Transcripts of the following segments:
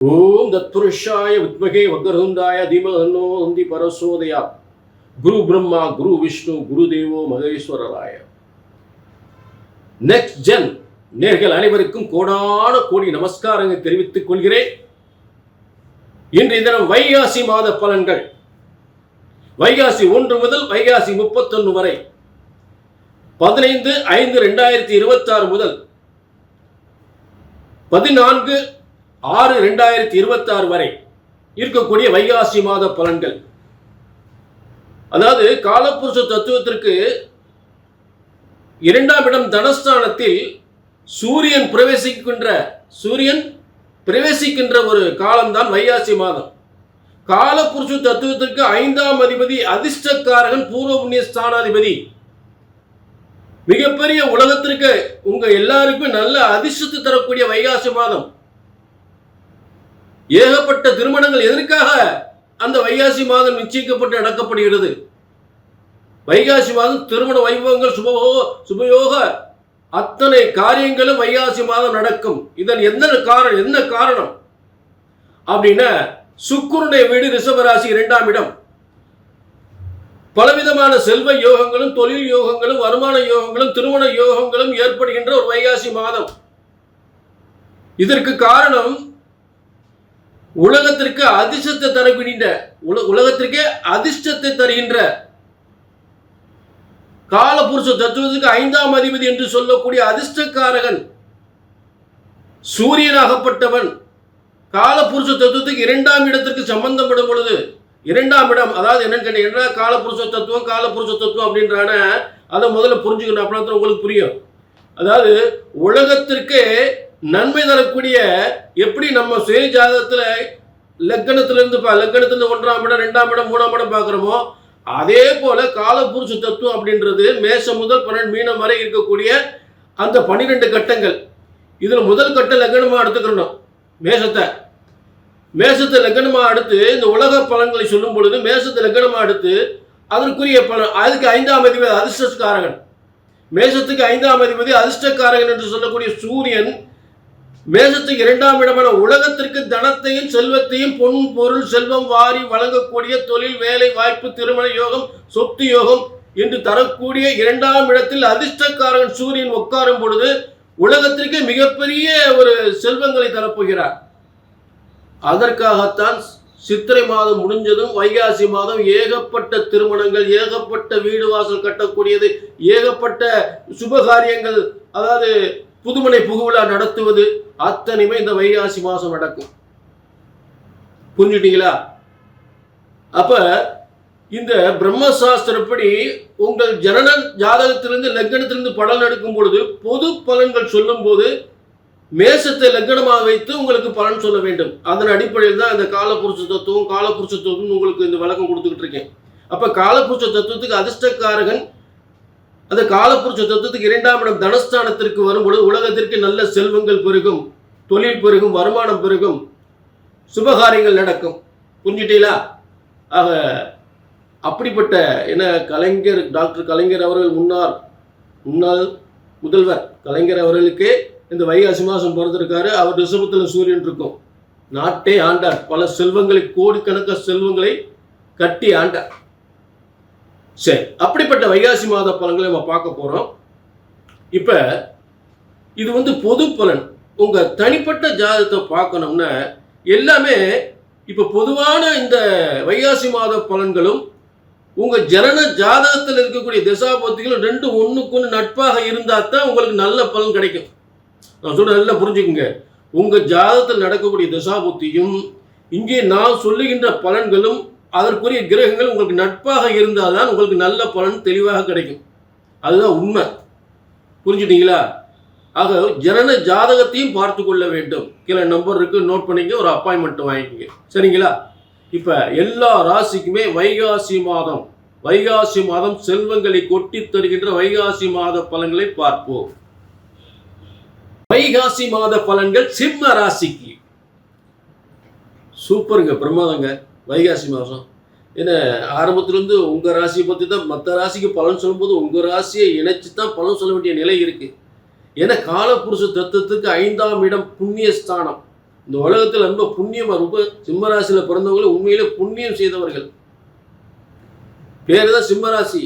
ஓம் தத்புருஷாய வித்மகே வக்ரதுண்டாய தீமஹன்னோ நந்தி பரசோதயா. குரு பிரம்மா குரு விஷ்ணு குரு தேவோ மகேஸ்வரராய. நெக்ஸ்ட் ஜென் நேர்கள் அனைவருக்கும் கோடான கோடி நமஸ்காரங்கள் தெரிவித்துக் கொள்கிறேன். இன்றைய தினம் வைகாசி மாத பலன்கள். வைகாசி 1 முதல் வைகாசி 31 வரை, 15/5/2026 முதல் 14/6/2026 வரை இருக்கக்கூடிய வைகாசி மாத பலன்கள். அதாவது காலபுருஷ தத்துவத்திற்கு 2ஆம் இடம் தனஸ்தானத்தில் சூரியன் பிரவேசிக்கின்ற ஒரு காலம்தான் வைகாசி மாதம். காலபுருஷ தத்துவத்திற்கு 5ஆம் அதிபதி அதிர்ஷ்டக்காரகன் பூர்வ புண்ணிய ஸ்தானாதிபதி. மிகப்பெரிய உலகத்திற்கு உங்க எல்லாருக்கும் நல்ல அதிர்ஷ்டத்தை தரக்கூடிய வைகாசி மாதம். ஏகப்பட்ட திருமணங்கள் எதற்காக அந்த வைகாசி மாதம் நிச்சயிக்கப்பட்டு நடக்கப்படுகிறது. வைகாசி மாதம் திருமண வைபவங்கள், சுபயோக அத்தனை காரியங்களும் வைகாசி மாதம் நடக்கும். இதன் என்ன காரணம் அப்படின்னா, சுக்கிரனுடைய வீடு ரிஷபராசி 2ஆம் இடம். பலவிதமான செல்வ யோகங்களும், தொழில் யோகங்களும், வருமான யோகங்களும், திருமண யோகங்களும் ஏற்படுகின்ற ஒரு வைகாசி மாதம். இதற்கு காரணம் உலகத்திற்கு அதிர்ஷ்டத்தை தருகின்ற காலபுருஷ தத்துவத்துக்கு 5ஆம் அதிபதி என்று சொல்லக்கூடிய அதிர்ஷ்டக்காரகன் சூரியனாகப்பட்டவன் காலபுருஷ தத்துவத்துக்கு 2ஆம் இடத்திற்கு சம்பந்தப்படும் பொழுது, 2ஆம் இடம் அதாவது என்னன்னு கேட்டீங்கன்னா, காலபுருஷ தத்துவம் அப்படின்றான அதை முதல்ல புரிஞ்சுக்கணும். அப்படின்னா உங்களுக்கு புரியும். அதாவது உலகத்திற்கு நன்மை தரக்கூடிய, எப்படி நம்ம சுய ஜாதகத்துல லக்னத்திலிருந்து 1ஆம் இடம், 2ஆம் இடம், 3ஆம் இடம் பார்க்கிறோமோ, அதே போல காலபுருஷ தத்துவம் அப்படின்றது மேஷம் முதல் 12 மீனம் வரை இருக்கக்கூடிய அந்த 12 கட்டங்கள். இதுல முதல் கட்ட லக்னமா எடுத்துக்கணும். மேஷத்தை லக்னமா எடுத்து இந்த உலக பலன்களை சொல்லும் பொழுது மேஷத்தை லக்னமா எடுத்து அதற்குரிய பலன், அதுக்கு 5ஆம் அதிபதி அதிர்ஷ்டக்காரகன். மேஷத்துக்கு 5ஆம் அதிபதி அதிர்ஷ்டக்காரகன் என்று சொல்லக்கூடிய சூரியன் மேஷத்துக்கு 2ஆம் இடமான உலகத்திற்கு தனத்தையும் செல்வத்தையும், பொன் பொருள் செல்வம் வாரி வழங்கக்கூடிய தொழில், வேலை வாய்ப்பு, திருமண யோகம், சொத்து யோகம் என்று தரக்கூடிய 2ஆம் இடத்தில் அதிர்ஷ்டக்காரன் சூரியன் உட்காரும் பொழுது உலகத்திற்கு மிகப்பெரிய ஒரு செல்வங்களை தரப்போகிறார். அதற்காகத்தான் சித்திரை மாதம் முடிஞ்சதும் வைகாசி மாதம் ஏகப்பட்ட திருமணங்கள், ஏகப்பட்ட வீடு வாசல் கட்டக்கூடியது, ஏகப்பட்ட சுபகாரியங்கள், அதாவது புதுமனை புகுவிழா நடத்துவது அத்தனையுமே இந்த வைகாசி மாதம் நடக்கும். புரிஞ்சுட்டீங்களா? அப்ப இந்த பிரம்மசாஸ்திரப்படி உங்கள் ஜனன ஜாதகத்திலிருந்து லக்னத்திலிருந்து பலன் எடுக்கும் பொழுது, பொது பலன்கள் சொல்லும் போது மேஷத்தை லக்னமாக வைத்து உங்களுக்கு பலன் சொல்ல வேண்டும். அதன் அடிப்படையில் தான் இந்த காலபுருஷ தத்துவம் உங்களுக்கு இந்த விளக்கம் கொடுத்துக்கிட்டு இருக்கேன். அப்ப காலபுருஷ தத்துவத்துக்கு அதிர்ஷ்டக்காரகன் அந்த காலபுருஷ தத்துவத்துக்கு 2ஆம் இடம் தனஸ்தானத்திற்கு வரும்பொழுது உலகத்திற்கு நல்ல செல்வங்கள் பெருகும், தொழில் பெருகும், வருமானம் பெருகும், சுபகாரியங்கள் நடக்கும். புரிஞ்சுட்டீங்களா? ஆக அப்படிப்பட்ட டாக்டர் கலைஞர் அவர்கள் முன்னாள் முதல்வர் கலைஞர் அவர்களுக்கே இந்த வைகாசி மாதம் பிறந்திருக்காரு. அவர் ரிஷபத்தில் சூரியன் இருக்கும். நாட்டே ஆண்டார். பல செல்வங்களை, கோடிக்கணக்கான செல்வங்களை கட்டி ஆண்டார். சரி, அப்படிப்பட்ட வைகாசி மாத பலன்களை நம்ம பார்க்க போறோம். இப்ப இது பொது பலன். உங்க தனிப்பட்ட ஜாதகத்தை பார்க்கணும்னா எல்லாமே இப்ப பொதுவான இந்த வைகாசி மாத பலன்களும் உங்க ஜனன ஜாதகத்தில் இருக்கக்கூடிய திசாபுத்திகளும் 2 ஒண்ணுக்கு நட்பாக இருந்தா தான் உங்களுக்கு நல்ல பலன் கிடைக்கும். நான் சொல்ற நல்லா புரிஞ்சுக்குங்க. உங்க ஜாதகத்தில் நடக்கக்கூடிய திசாபுத்தியும் இங்கே நான் சொல்லுகின்ற பலன்களும் அதற்குரிய கிரகங்கள் உங்களுக்கு நட்பாக இருந்தால்தான் உங்களுக்கு நல்ல பலன் தெளிவாக கிடைக்கும். அதுதான் உண்மை. புரிஞ்சுட்டீங்களா? ஆக ஜனன ஜாதகத்தையும் பார்த்து கொள்ள வேண்டும். கீழே நம்பர் இருக்கு, நோட் பண்ணிக்க, ஒரு அப்பாயின்மெண்ட் வாங்கிக்கங்க. சரிங்களா? இப்ப எல்லா ராசிக்குமே வைகாசி மாதம் செல்வங்களை கொட்டி தருகின்ற வைகாசி மாத பலன்களை பார்ப்போம். வைகாசி மாத பலன்கள் சிம்ம ராசிக்கு சூப்பருங்க, பிரமாதங்க. வைகாசி மாதம் ஏன்னா ஆரம்பத்திலிருந்து உங்கள் ராசியை பற்றி தான் மற்ற ராசிக்கு பலன் சொல்லும்போது உங்கள் ராசியை இணைச்சி தான் பலன் சொல்ல வேண்டிய நிலை இருக்குது. ஏன்னா காலபுருஷ தத்துவத்துக்கு 5ஆம் இடம் புண்ணிய ஸ்தானம். இந்த உலகத்தில் ரொம்ப புண்ணியம், ரொம்ப சிம்மராசியில் பிறந்தவங்களும் உண்மையிலே புண்ணியம் செய்தவர்கள். பேர் தான் சிம்மராசி.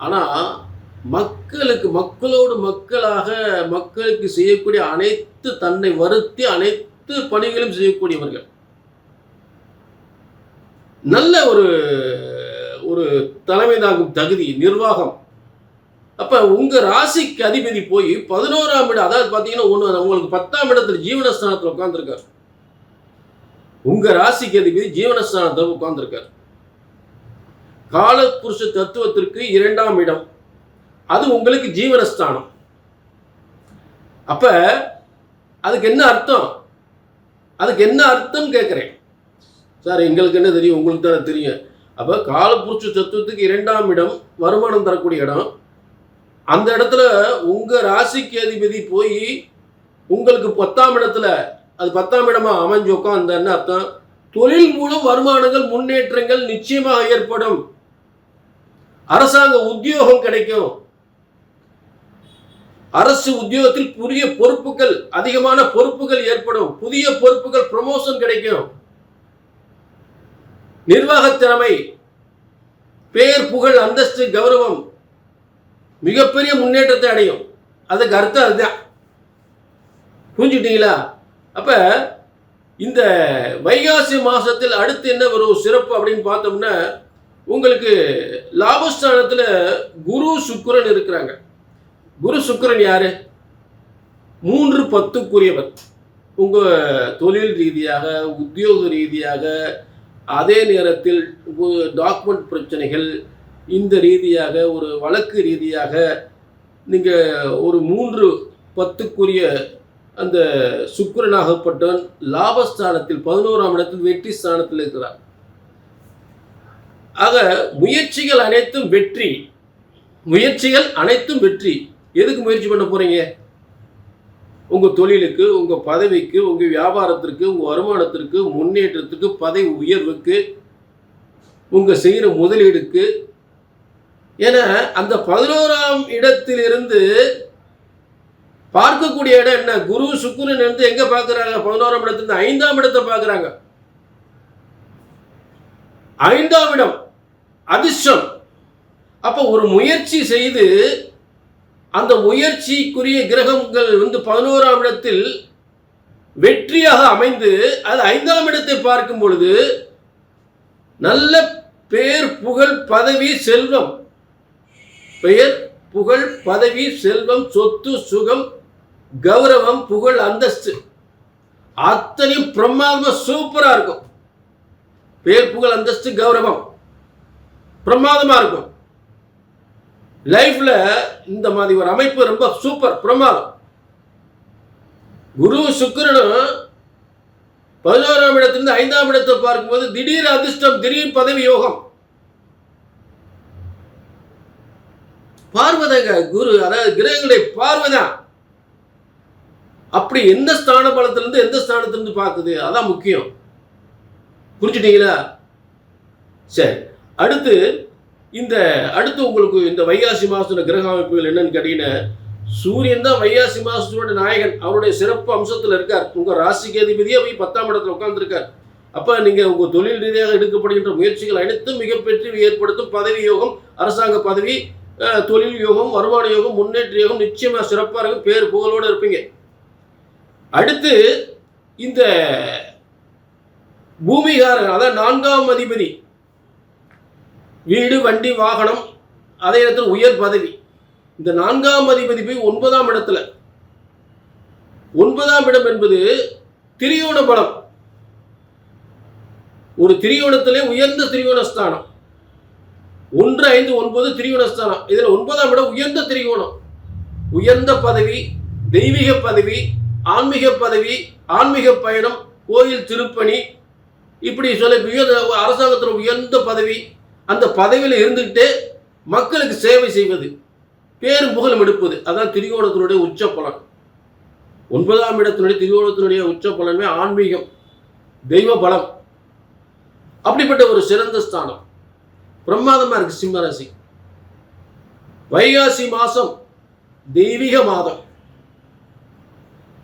ஆனால் மக்களுக்கு, மக்களோடு மக்களாக மக்களுக்கு செய்யக்கூடிய அனைத்து, தன்னை வருத்தி அனைத்து பணிகளும் செய்யக்கூடியவர்கள். நல்ல ஒரு தலைமை தாங்கும் தகுதி, நிர்வாகம். அப்ப உங்க ராசிக்கு அதிபதி போய் 11ஆம் இடம், அதாவது பாத்தீங்கன்னா உங்களுக்கு 10ஆம் இடத்துல ஜீவனஸ்தானத்தில் உட்கார்ந்துருக்கார். உங்க ராசிக்கு அதிபதி ஜீவனஸ்தானத்தில் உட்கார்ந்துருக்கார். காலபுருஷ தத்துவத்திற்கு 2ஆம் இடம், அது உங்களுக்கு ஜீவனஸ்தானம். அப்ப அதுக்கு என்ன அர்த்தம்? அதுக்கு என்ன அர்த்தம் கேட்கிறேன் சார். எங்களுக்கு என்ன தெரியும், உங்களுக்கு தானே தெரியும். அப்ப காலபுருஷ தத்துவத்துக்கு 2ஆம் இடம் வருமானம் தரக்கூடிய இடம். அந்த இடத்துல உங்க ராசிக்கு அதிபதி போய் உங்களுக்கு 10ஆம் இடத்துல, அது 10ஆம் இடமா அமைஞ்சு உட்கார்ந்த என்ன அர்த்தம்? தொழில் மூலம் வருமானங்கள், முன்னேற்றங்கள் நிச்சயமாக ஏற்படும். அரசாங்க உத்தியோகம் கிடைக்கும். அரசு உத்தியோகத்தில் புதிய பொறுப்புகள், அதிகமான பொறுப்புகள் ஏற்படும். புதிய பொறுப்புகள், ப்ரமோஷன் கிடைக்கும். நிர்வாக திறமை, பெயர், புகழ், அந்தஸ்து, கௌரவம் மிகப்பெரிய முன்னேற்றத்தை அடையும். அதுக்கு அர்த்தம் அதுதான். புரிஞ்சுட்டீங்களா? அப்ப இந்த வைகாசி மாசத்தில் அடுத்து என்ன ஒரு சிறப்பு அப்படின்னு பார்த்தோம்னா, உங்களுக்கு லாபஸ்தானத்துல குரு சுக்கிரன் இருக்கிறாங்க. குரு சுக்கிரன் யாரு? 3-10க்குரியவர். உங்க தொழில் ரீதியாக, உத்தியோக ரீதியாக, அதே நேரத்தில் டாக்குமெண்ட் பிரச்சனைகள், இந்த ரீதியாக, ஒரு வழக்கு ரீதியாக நீங்கள் ஒரு 3-10க்குரிய அந்த சுக்கிரனாகப்பட்டவன் லாபஸ்தானத்தில் 11ஆம் இடத்தில் வெற்றி ஸ்தானத்தில் இருக்கிறார். ஆக முயற்சிகள் அனைத்தும் வெற்றி. முயற்சிகள் அனைத்தும் வெற்றி. எதுக்கு முயற்சி பண்ண போறீங்க? உங்க தொழிலுக்கு, உங்க பதவிக்கு, உங்க வியாபாரத்திற்கு, உங்க வருமானத்திற்கு, முன்னேற்றத்துக்கு, பதவி உயர்வுக்கு, உங்க செய்கிற முதலீடுக்கு. ஏன்னா அந்த 11ஆம் இடத்திலிருந்து பார்க்கக்கூடிய இடம் என்ன? குரு சுக்கிரன் இருந்து எங்க பார்க்கிறாங்க? 11ஆம் இடத்துல 5ஆம் இடத்தை பார்க்கிறாங்க. 5ஆம் இடம் அதிர்ஷ்டம். அப்ப ஒரு முயற்சி செய்து அந்த முயற்சிக்குரிய கிரகங்கள் 11ஆம் இடத்தில் வெற்றியாக அமைந்து அது 5ஆம் இடத்தை பார்க்கும் பொழுது நல்ல பெயர், புகழ், பதவி, செல்வம், பெயர், புகழ், பதவி, செல்வம், சொத்து, சுகம், கௌரவம், புகழ், அந்தஸ்து அத்தனையும் பிரமாதமா சூப்பரா இருக்கும். பெயர், புகழ், அந்தஸ்து, கௌரவம் பிரமாதமா இருக்கும். லைஃப்ல இந்த மாதிரி ஒரு அமைப்பு ரொம்ப சூப்பர், பிரமாதம். குரு சுக்கிரனும் 11ஆம் இடத்திலிருந்து 5ஆம் இடத்தை பார்க்கும்போது திடீர் அதிர்ஷ்டம், திடீர் பதவி யோகம். பார்வதங்க குரு, அதாவது கிரகங்களுடைய பார்வைதான். அப்படி எந்த ஸ்தான பலத்திலிருந்து எந்த ஸ்தானத்திலிருந்து பார்க்குது, அதான் முக்கியம். புரிஞ்சுட்டீங்களா? சரி, அடுத்து உங்களுக்கு இந்த வைகாசி மாசத்துல கிரக அமைப்புகள் என்னன்னு கேட்டீங்கன்னா, சூரியன் தான் வைகாசி மாசத்தோட நாயகன். அவருடைய சிறப்பு அம்சத்தில் இருக்கார். உங்க ராசிக்கு அதிபதியா போய் 10ஆம் இடத்துல உட்கார்ந்து இருக்கார். அப்ப நீங்க உங்க தொழில் ரீதியாக எடுக்கப்படுகின்ற முயற்சிகள் அனைத்தும் மிகப்பெற்று ஏற்படுத்தும். பதவி யோகம், அரசாங்க பதவி, தொழில் யோகம், வருமான யோகம், முன்னேற்ற யோகம் நிச்சயமா சிறப்பாக இருக்கும். பேர் புகழோடு இருப்பீங்க. அடுத்து இந்த பூமிகாரன், அதான் 4ஆம் அதிபதி, வீடு, வண்டி, வாகனம், அதே இடத்துல உயர் பதவி. இந்த 4ஆம் அதிபதி போய் 9ஆம் இடத்துல. 9ஆம் இடம் என்பது திரியோண பலம். ஒரு திரியோணத்திலே உயர்ந்த திரியோண ஸ்தானம். 1, 5, 9 திரியோண ஸ்தானம். இதுல 9ஆம் இடம் உயர்ந்த திரியோணம். உயர்ந்த பதவி, தெய்வீக பதவி, ஆன்மீக பதவி, ஆன்மீக பயணம், கோயில் திருப்பணி, இப்படி சொல்ல அரசாங்கத்தில் உயர்ந்த பதவி. அந்த பதவியில் இருந்துகிட்டே மக்களுக்கு சேவை செய்வது, பேரும் புகழும் எடுப்பது, அதான் திரிகோணத்தினுடைய உச்ச பலன். 9ஆம் இடத்தினுடைய திரிகோணத்தினுடைய உச்ச பலனே ஆன்மீகம், தெய்வ பலம். அப்படிப்பட்ட ஒரு சிறந்த ஸ்தானம், பிரமாதமா இருக்கு சிம்மராசி. வைகாசி மாசம் தெய்வீக மாதம்,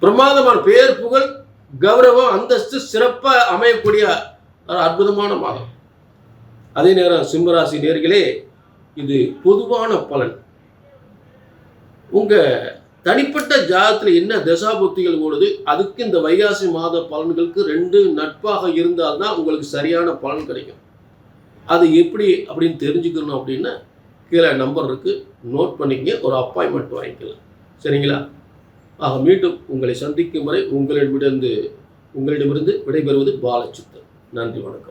பிரமாதமான பேர், புகழ், கௌரவம், அந்தஸ்து சிறப்பாக அமையக்கூடிய ஒரு அற்புதமான மாதம். அதே நேரம் சிம்மராசி நேர்களே, இது பொதுவான பலன். உங்க தனிப்பட்ட ஜாதகத்தில் என்ன தசாபுத்திகள் ஓடுது, அதுக்கு இந்த வைகாசி மாத பலன்களுக்கு 2 நட்பாக இருந்தால்தான் உங்களுக்கு சரியான பலன் கிடைக்கும். அது எப்படி அப்படின்னு தெரிஞ்சுக்கணும் அப்படின்னா கீழே நம்பர் இருக்கு, நோட் பண்ணிக்கங்க, ஒரு அப்பாயின்மெண்ட் வாங்கிக்கலாம். சரிங்களா? ஆக மீண்டும் உங்களை சந்திக்கும் வரை உங்களிடமிருந்து விடைபெறுவது பாலச்சித்தன். நன்றி, வணக்கம்.